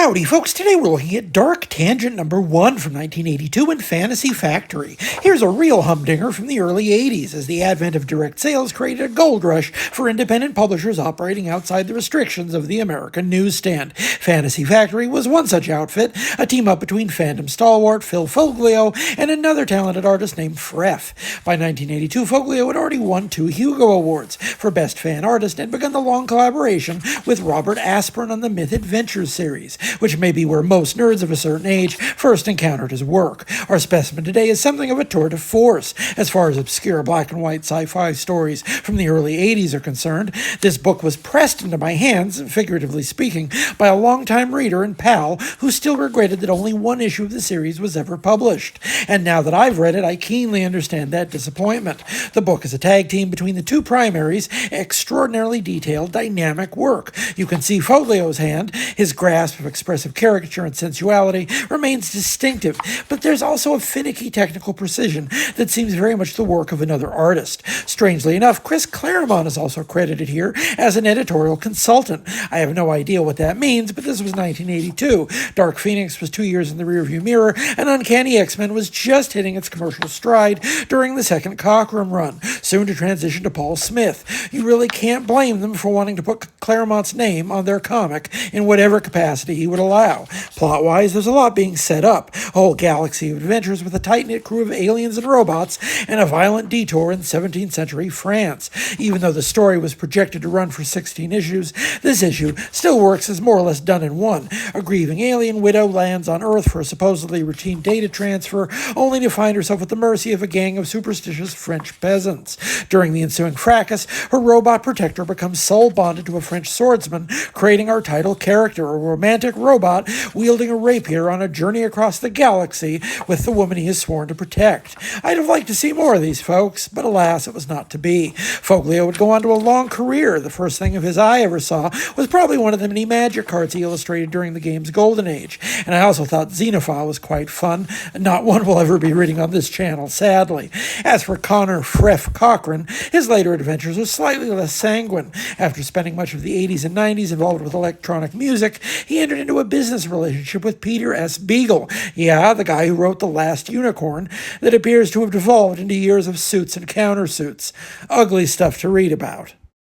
Howdy, folks. Today we're looking at Dark Tangent number 1 from 1982 in Fantasy Factory. Here's a real humdinger from the early 80s, as the advent of direct sales created a gold rush for independent publishers operating outside the restrictions of the American newsstand. Fantasy Factory was one such outfit, a team-up between fandom stalwart Phil Foglio and another talented artist named Freff. By 1982, Foglio had already won 2 Hugo Awards for Best Fan Artist and begun the long collaboration with Robert Asprin on the Myth Adventures series, which may be where most nerds of a certain age first encountered his work. Our specimen today is something of a tour de force as far as obscure black and white sci-fi stories from the early 80s are concerned. This book was pressed into my hands, figuratively speaking, by a longtime reader and pal who still regretted that only one issue of the series was ever published. And now that I've read it, I keenly understand that disappointment. The book is a tag team between the two primaries, extraordinarily detailed, dynamic work. You can see Foglio's hand, his grasp of expressive caricature and sensuality remains distinctive, but there's also a finicky technical precision that seems very much the work of another artist. Strangely enough, Chris Claremont is also credited here as an editorial consultant. I have no idea what that means, but this was 1982. Dark Phoenix was 2 years in the rearview mirror, and Uncanny X-Men was just hitting its commercial stride during the second Cockrum run, soon to transition to Paul Smith. You really can't blame them for wanting to put Claremont's name on their comic in whatever capacity he would allow. Plot-wise, there's a lot being set up. A whole galaxy of adventures with a tight-knit crew of aliens and robots, and a violent detour in 17th century France. Even though the story was projected to run for 16 issues, this issue still works as more or less done in one. A grieving alien widow lands on Earth for a supposedly routine data transfer, only to find herself at the mercy of a gang of superstitious French peasants. During the ensuing fracas, her robot protector becomes soul-bonded to a French swordsman, creating our title character, a romantic robot wielding a rapier on a journey across the galaxy with the woman he has sworn to protect. I'd have liked to see more of these folks, but alas, it was not to be. Foglio would go on to a long career. The first thing of his I ever saw was probably one of the many magic cards he illustrated during the game's golden age, and I also thought Xenophile was quite fun, not one we'll ever be reading on this channel, sadly. As for Connor Freff Cochran, his later adventures are slightly less sanguine. After spending much of the 80s and 90s involved with electronic music, he entered into a business relationship with Peter S. Beagle, the guy who wrote The Last Unicorn, that appears to have devolved into years of suits and countersuits. Ugly stuff to read about.